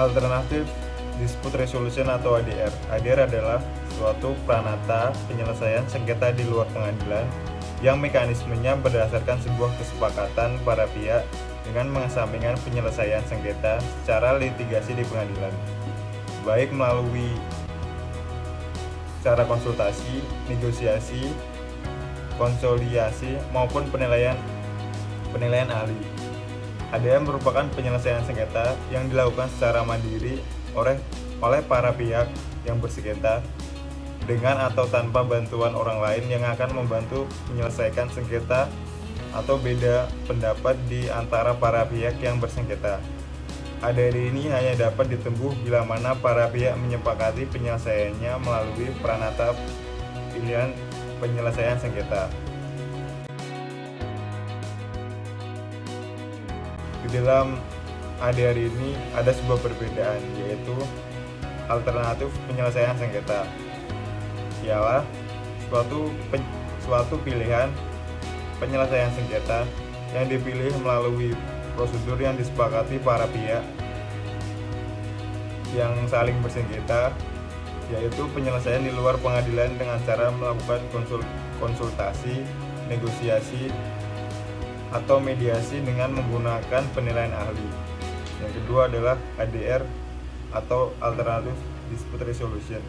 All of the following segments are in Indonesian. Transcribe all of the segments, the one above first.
Alternatif Dispute Resolution atau ADR. ADR adalah suatu pranata penyelesaian sengketa di luar pengadilan yang mekanismenya berdasarkan sebuah kesepakatan para pihak dengan mengesampingkan penyelesaian sengketa secara litigasi di pengadilan, baik melalui cara konsultasi, negosiasi, konsoliasi maupun penilaian ahli. ADR merupakan penyelesaian sengketa yang dilakukan secara mandiri oleh para pihak yang bersengketa dengan atau tanpa bantuan orang lain yang akan membantu menyelesaikan sengketa atau beda pendapat di antara para pihak yang bersengketa. ADR ini hanya dapat ditempuh bila mana para pihak menyepakati penyelesaiannya melalui pranata pilihan penyelesaian sengketa. Di dalam ADR ini ada sebuah perbedaan, yaitu alternatif penyelesaian sengketa ialah suatu pilihan penyelesaian sengketa yang dipilih melalui prosedur yang disepakati para pihak yang saling bersengketa, yaitu penyelesaian di luar pengadilan dengan cara melakukan konsultasi, negosiasi, atau mediasi dengan menggunakan penilaian ahli. Yang kedua adalah ADR atau Alternative Dispute Resolution,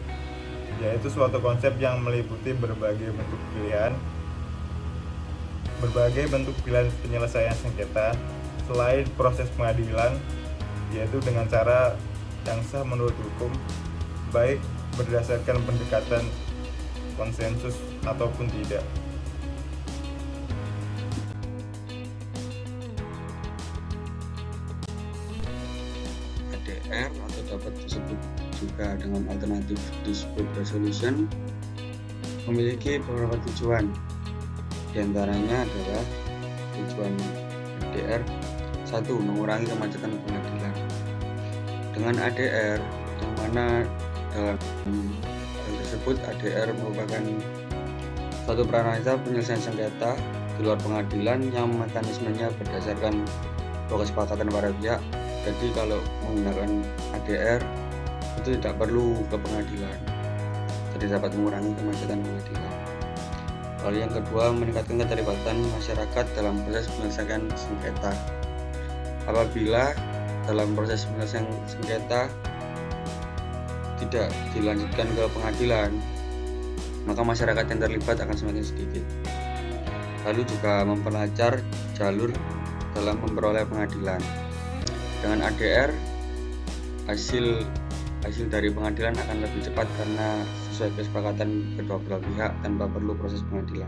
yaitu suatu konsep yang meliputi berbagai bentuk pilihan penyelesaian sengketa selain proses pengadilan, yaitu dengan cara yang sah menurut hukum, baik berdasarkan pendekatan konsensus ataupun tidak. ADR atau dapat disebut juga dengan Alternative Dispute Resolution memiliki beberapa tujuan. Di antaranya adalah tujuan ADR 1. Mengurangi kemacetan pengadilan. Dengan ADR, yang mana dalam hal tersebut ADR merupakan suatu pranata penyelesaian sengketa di luar pengadilan yang mekanismenya berdasarkan kesepakatan para pihak. Jadi kalau menggunakan ADR itu tidak perlu ke pengadilan, jadi dapat mengurangi kemacetan pengadilan. Lalu yang kedua, meningkatkan keterlibatan masyarakat dalam proses penyelesaian sengketa. Apabila dalam proses penyelesaian sengketa tidak dilanjutkan ke pengadilan, maka masyarakat yang terlibat akan semakin sedikit. Lalu juga memperlancar jalur dalam memperoleh pengadilan. Dengan ADR, hasil dari pengadilan akan lebih cepat karena sesuai kesepakatan kedua belah pihak tanpa perlu proses pengadilan.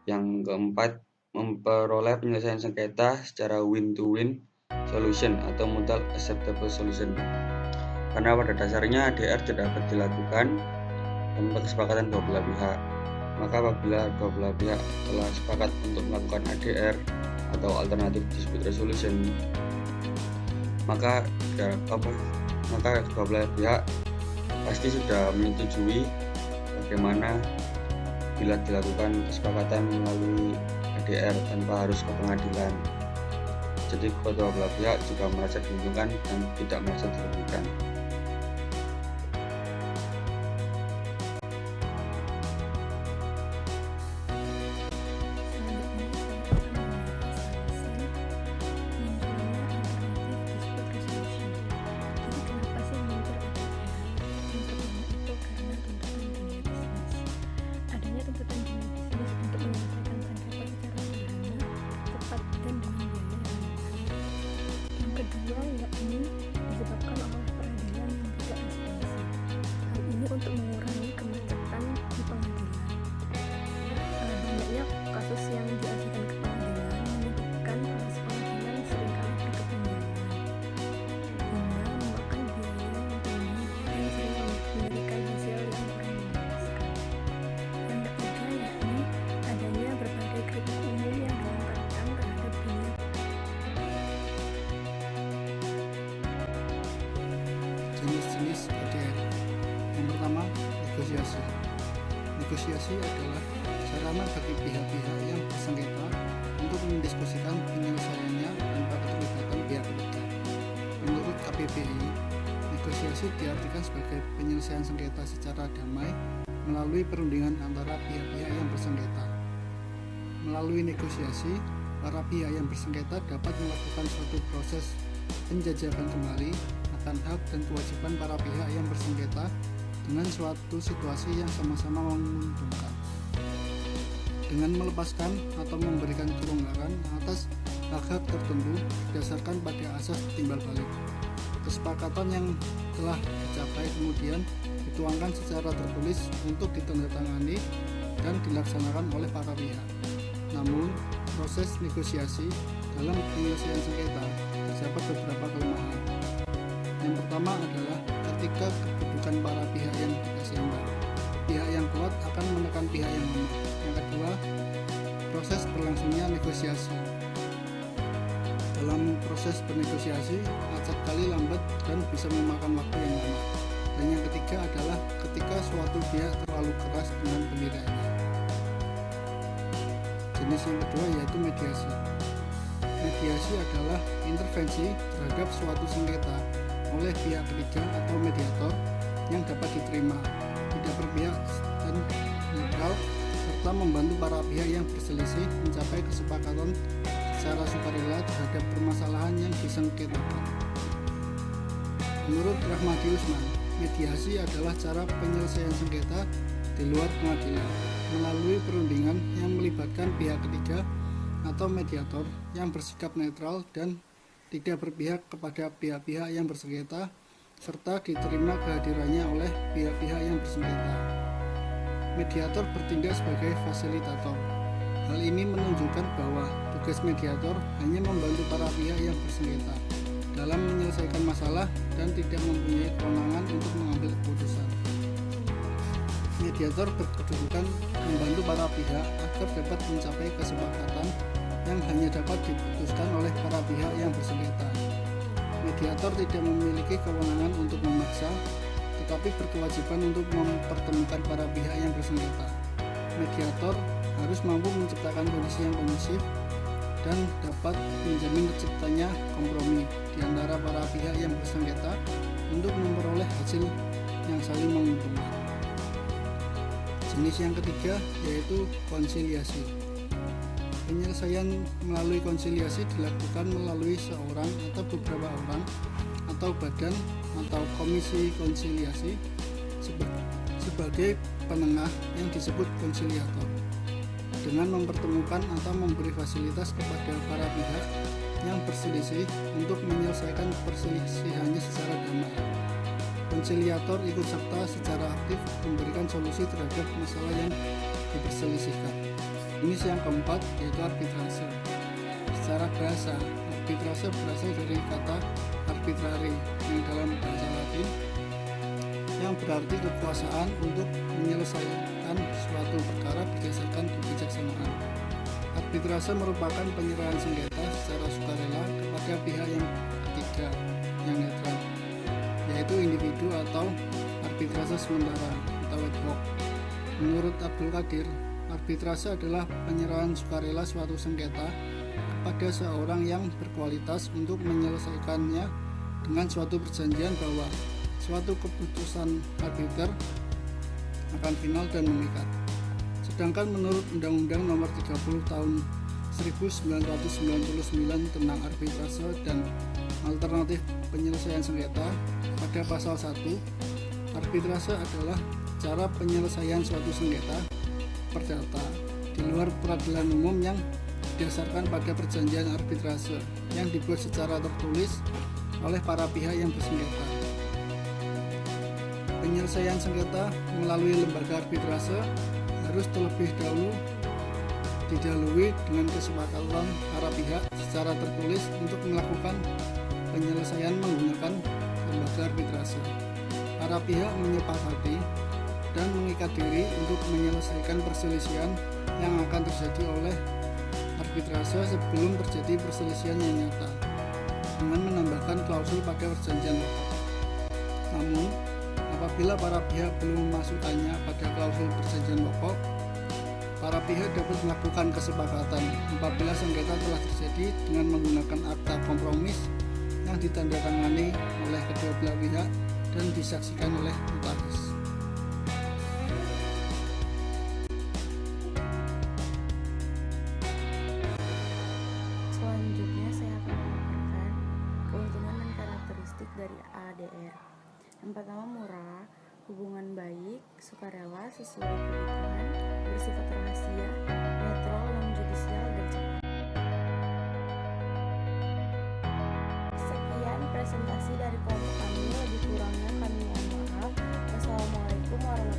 Yang keempat, memperoleh penyelesaian sengketa secara win-to-win solution atau mutual acceptable solution. Karena pada dasarnya ADR tidak dapat dilakukan tanpa kesepakatan dua belah pihak. Maka apabila dua belah pihak telah sepakat untuk melakukan ADR atau Alternative Dispute Resolution, maka kedua belah pihak pasti sudah menyetujui bagaimana bila dilakukan kesepakatan melalui ADR tanpa harus ke pengadilan. Jadi kedua belah pihak juga merasa diuntungkan dan tidak merasa dirugikan. Untuk mengurangi kemacetan di pengadilan. Banyaknya kasus yang diajukan ke pengadilan menyebabkan proses pengadilan seringkali berkepanjangan hingga memakan biaya yang tinggi dan sering memberikan hasil yang kurang memuaskan. Yang ketiga yakni adanya berbagai kritik umum yang dilontarkan terhadap dunia. Jenis-jenis ADR. Yang pertama, negosiasi. Negosiasi adalah sarana bagi pihak-pihak yang bersengketa untuk mendiskusikan penyelesaiannya tanpa keterlibatan pihak ketiga. Menurut PBI, negosiasi diartikan sebagai penyelesaian sengketa secara damai melalui perundingan antara pihak-pihak yang bersengketa. Melalui negosiasi, para pihak yang bersengketa dapat melakukan suatu proses penjajakan kembali akan hak dan kewajiban para pihak yang bersengketa dengan suatu situasi yang sama-sama menguntungkan. Dengan melepaskan atau memberikan kelonggaran atas hak-hak tertentu berdasarkan pada asas timbal balik. Kesepakatan yang telah dicapai kemudian dituangkan secara tertulis untuk ditandatangani dan dilaksanakan oleh para pihak. Namun, proses negosiasi dalam penyelesaian sengketa terdapat beberapa kelemahan. Yang pertama adalah ketika kedudukan para pihak yang tidak seimbang. Pihak yang kuat akan menekan pihak yang lemah. Yang kedua, proses berlangsungnya negosiasi. Dalam proses bernegosiasi, acap kali lambat dan bisa memakan waktu yang lama. Dan yang ketiga adalah ketika suatu pihak terlalu keras dengan pendiriannya. Jenis yang kedua yaitu mediasi. Mediasi adalah intervensi terhadap suatu sengketa oleh pihak ketiga atau mediator yang dapat diterima, tidak berpihak dan netral, serta membantu para pihak yang berselisih mencapai kesepakatan secara sukarela terhadap permasalahan yang disengketakan. Menurut Rahmadi Usman, mediasi adalah cara penyelesaian sengketa di luar pengadilan melalui perundingan yang melibatkan pihak ketiga atau mediator yang bersikap netral dan tidak berpihak kepada pihak-pihak yang bersengketa serta diterima kehadirannya oleh pihak-pihak yang bersengketa. Mediator bertindak sebagai fasilitator. Hal ini menunjukkan bahwa tugas mediator hanya membantu para pihak yang bersengketa dalam menyelesaikan masalah dan tidak mempunyai kewenangan untuk mengambil keputusan. Mediator berkedudukan membantu para pihak agar dapat mencapai kesepakatan yang hanya dapat diputuskan oleh para pihak yang bersengketa. Mediator tidak memiliki kewenangan untuk memaksa, tetapi berkewajiban untuk mempertemukan para pihak yang bersengketa. Mediator harus mampu menciptakan kondisi yang kondusif dan dapat menjamin terciptanya kompromi di antara para pihak yang bersengketa untuk memperoleh hasil yang saling menguntungkan. Jenis yang ketiga yaitu konsiliasi. Penyelesaian melalui konsiliasi dilakukan melalui seorang atau beberapa orang atau badan atau komisi konsiliasi sebagai penengah yang disebut konsiliator, dengan mempertemukan atau memberi fasilitas kepada para pihak yang berselisih untuk menyelesaikan perselisihannya secara damai. Konsiliator ikut serta secara aktif memberikan solusi terhadap masalah yang diperselisihkan. Jenis yang keempat yaitu arbitrase. Secara bahasa, arbitrase berasal dari kata arbitrari yang dalam bahasa Latin yang berarti kekuasaan untuk menyelesaikan suatu perkara berdasarkan kebijaksanaan. Arbitrase merupakan penyerahan sengketa secara sukarela kepada pihak yang ketiga yang netral, yaitu individu atau arbitrase sementara atau ad hoc. Menurut Abdul Qadir, arbitrase adalah penyerahan sukarela suatu sengketa kepada seorang yang berkualitas untuk menyelesaikannya dengan suatu perjanjian bahwa suatu keputusan arbiter akan final dan mengikat. Sedangkan menurut Undang-Undang Nomor 30 Tahun 1999 tentang arbitrase dan alternatif penyelesaian sengketa, pada pasal 1, arbitrase adalah cara penyelesaian suatu sengketa perdata di luar peradilan umum yang didasarkan pada perjanjian arbitrase yang dibuat secara tertulis oleh para pihak yang bersengketa. Penyelesaian sengketa melalui lembaga arbitrase harus terlebih dahulu didahului dengan kesepakatan para pihak secara tertulis untuk melakukan penyelesaian menggunakan lembaga arbitrase. Para pihak menyepakati dan mengikat diri untuk menyelesaikan perselisihan yang akan terjadi oleh arbitrase sebelum terjadi perselisihan yang nyata, dengan menambahkan klausul pada perjanjian. Namun, apabila para pihak belum memasukkannya pada klausul perjanjian pokok, para pihak dapat melakukan kesepakatan apabila sengketa telah terjadi dengan menggunakan akta kompromis yang ditandatangani oleh kedua belah pihak dan disaksikan oleh notaris. Selanjutnya saya akan memaparkan keuntungan dan karakteristik dari ADR. Yang pertama, murah, hubungan baik, sukarela, sesuai kebutuhan, bersifat rahasia, netral, non-judisial, dan cepat. Sekian presentasi dari kelompok kami, lebih kurangnya kami mohon maaf. Wassalamualaikum warahmatullahi wabarakatuh.